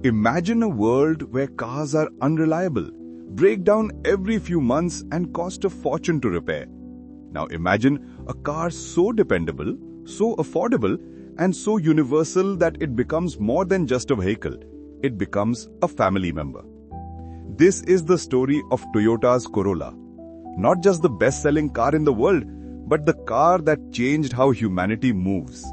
Imagine a world where cars are unreliable, break down every few months and cost a fortune to repair. Now imagine a car so dependable, so affordable, and so universal that it becomes more than just a vehicle. It becomes a family member. This is the story of Toyota's Corolla. Not just the best-selling car in the world, but the car that changed how humanity moves.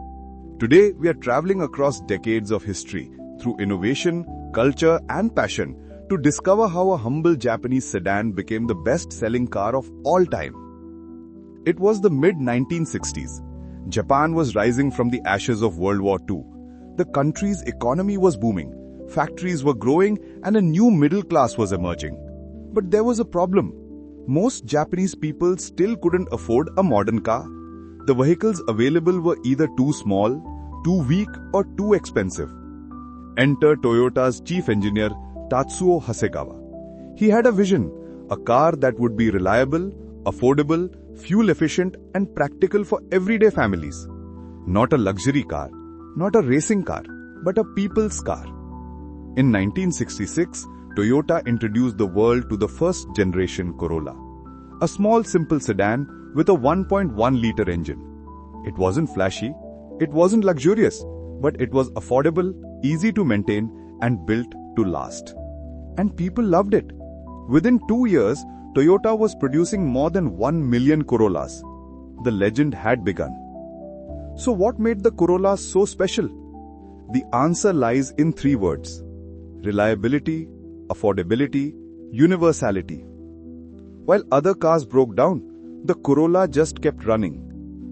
Today, we are traveling across decades of history through innovation, culture, and passion to discover how a humble Japanese sedan became the best-selling car of all time. It was the mid-1960s. Japan was rising from the ashes of World War II. The country's economy was booming, factories were growing, and a new middle class was emerging. But there was a problem. Most Japanese people still couldn't afford a modern car. The vehicles available were either too small, too weak, or too expensive. Enter Toyota's chief engineer, Tatsuo Hasegawa. He had a vision, a car that would be reliable, affordable, fuel-efficient, and practical for everyday families. Not a luxury car, not a racing car, but a people's car. In 1966, Toyota introduced the world to the first-generation Corolla, a small simple sedan with a 1.1-liter engine. It wasn't flashy, it wasn't luxurious, but it was affordable, easy to maintain, and built to last. And people loved it. Within 2 years, Toyota was producing more than 1 million Corollas. The legend had begun. So what made the Corolla so special? The answer lies in 3 words: reliability, affordability, universality. While other cars broke down, the Corolla just kept running.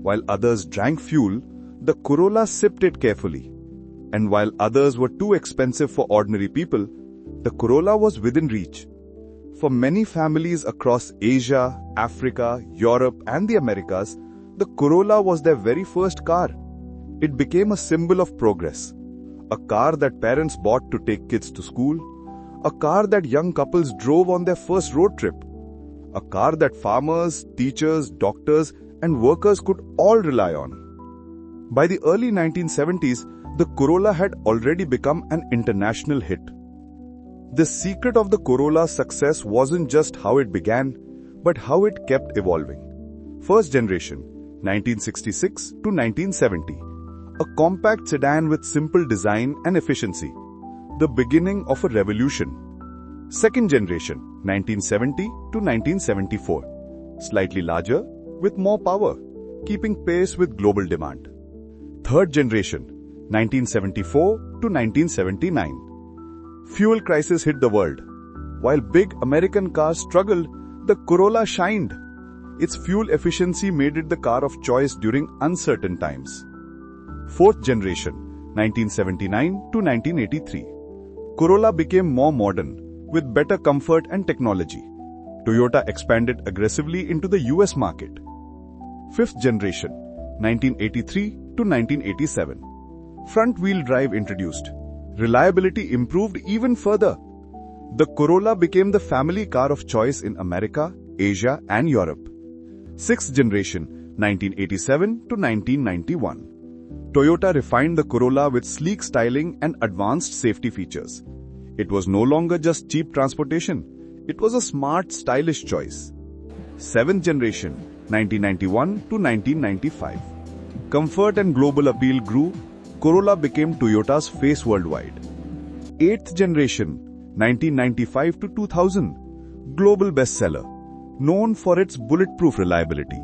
While others drank fuel, the Corolla sipped it carefully. And while others were too expensive for ordinary people, the Corolla was within reach. For many families across Asia, Africa, Europe, and the Americas, the Corolla was their very first car. It became a symbol of progress. A car that parents bought to take kids to school. A car that young couples drove on their first road trip. A car that farmers, teachers, doctors, and workers could all rely on. By the early 1970s, the Corolla had already become an international hit. The secret of the Corolla's success wasn't just how it began, but how it kept evolving. First generation, 1966 to 1970. A compact sedan with simple design and efficiency. The beginning of a revolution. Second generation, 1970 to 1974. Slightly larger, with more power, keeping pace with global demand. Third generation, 1974 to 1979. Fuel crisis hit the world. While big American cars struggled, the Corolla shined. Its fuel efficiency made it the car of choice during uncertain times. Fourth generation, 1979 to 1983. Corolla became more modern, with better comfort and technology. Toyota expanded aggressively into the US market. Fifth generation, 1983 to 1987. Front-wheel drive introduced. Reliability improved even further. The Corolla became the family car of choice in America, Asia, and Europe. Sixth generation, 1987 to 1991. Toyota refined the Corolla with sleek styling and advanced safety features. It was no longer just cheap transportation. It was a smart, stylish choice. Seventh generation, 1991 to 1995. Comfort and global appeal grew. Corolla became Toyota's face worldwide. Eighth generation, 1995 to 2000. Global bestseller. Known for its bulletproof reliability.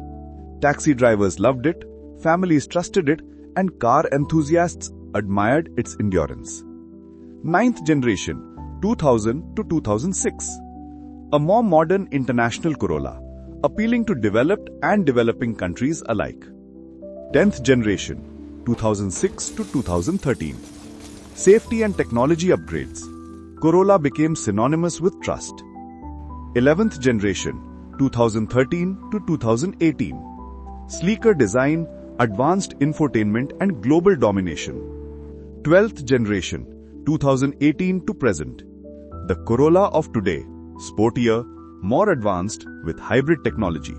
Taxi drivers loved it, families trusted it, and car enthusiasts admired its endurance. Ninth generation, 2000 to 2006. A more modern international Corolla, appealing to developed and developing countries alike. 10th generation, 2006 to 2013. Safety and technology upgrades. Corolla became synonymous with trust. 11th generation, 2013 to 2018. Sleeker design, advanced infotainment, and global domination. 12th generation, 2018 to present. The Corolla of today, sportier, more advanced with hybrid technology.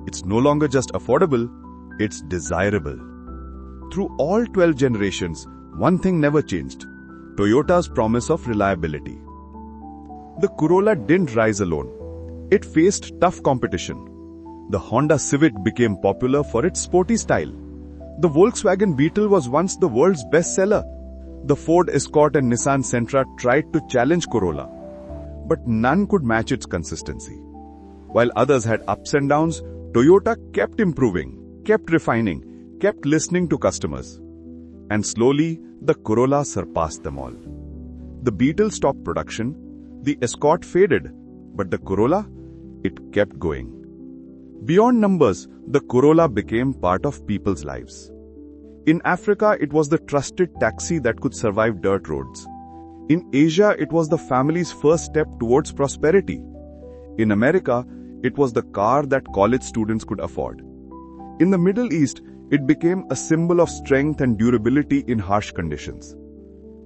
It's no longer just affordable, it's desirable. Through all 12 generations, one thing never changed. Toyota's promise of reliability. The Corolla didn't rise alone. It faced tough competition. The Honda Civic became popular for its sporty style. The Volkswagen Beetle was once the world's bestseller. The Ford Escort and Nissan Sentra tried to challenge Corolla, but none could match its consistency. While others had ups and downs, Toyota kept improving, kept refining, kept listening to customers. And slowly, the Corolla surpassed them all. The Beetle stopped production, the Escort faded, but the Corolla, it kept going. Beyond numbers, the Corolla became part of people's lives. In Africa, it was the trusted taxi that could survive dirt roads. In Asia, it was the family's first step towards prosperity. In America, it was the car that college students could afford. In the Middle East, it became a symbol of strength and durability in harsh conditions.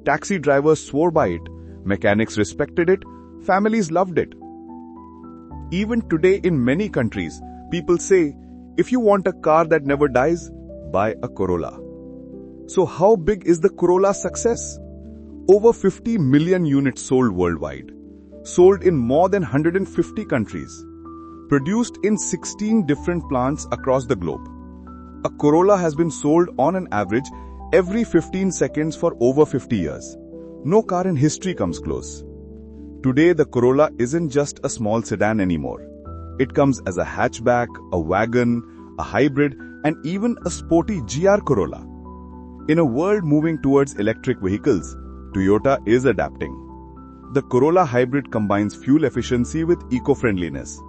Taxi drivers swore by it, mechanics respected it, families loved it. Even today in many countries, people say, if you want a car that never dies, buy a Corolla. So how big is the Corolla's success? Over 50 million units sold worldwide, sold in more than 150 countries, produced in 16 different plants across the globe. A Corolla has been sold on an average every 15 seconds for over 50 years. No car in history comes close. Today, the Corolla isn't just a small sedan anymore. It comes as a hatchback, a wagon, a hybrid, and even a sporty GR Corolla. In a world moving towards electric vehicles, Toyota is adapting. The Corolla hybrid combines fuel efficiency with eco-friendliness.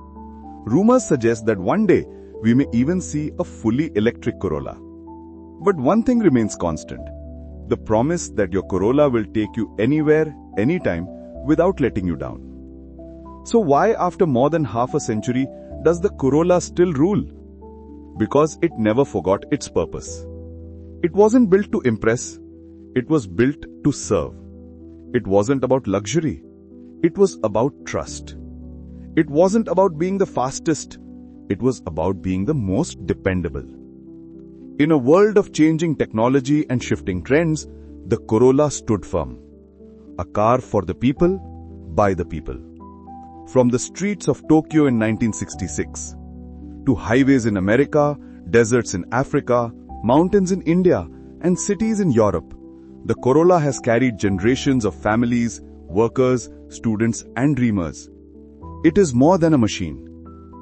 Rumors suggest that one day, we may even see a fully electric Corolla. But one thing remains constant: the promise that your Corolla will take you anywhere, anytime, without letting you down. So why, after more than half a century, does the Corolla still rule? Because it never forgot its purpose. It wasn't built to impress, it was built to serve. It wasn't about luxury, it was about trust. It wasn't about being the fastest, it was about being the most dependable. In a world of changing technology and shifting trends, the Corolla stood firm. A car for the people, by the people. From the streets of Tokyo in 1966, to highways in America, deserts in Africa, mountains in India, and cities in Europe, the Corolla has carried generations of families, workers, students, and dreamers. It is more than a machine.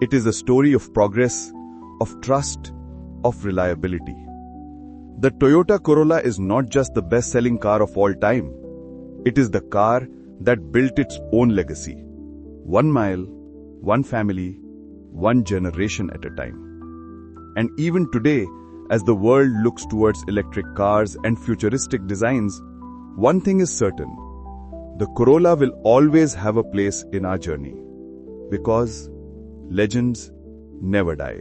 It is a story of progress, of trust, of reliability. The Toyota Corolla is not just the best-selling car of all time. It is the car that built its own legacy. 1 mile, one family, one generation at a time. And even today, as the world looks towards electric cars and futuristic designs, one thing is certain: the Corolla will always have a place in our journey. Because legends never die.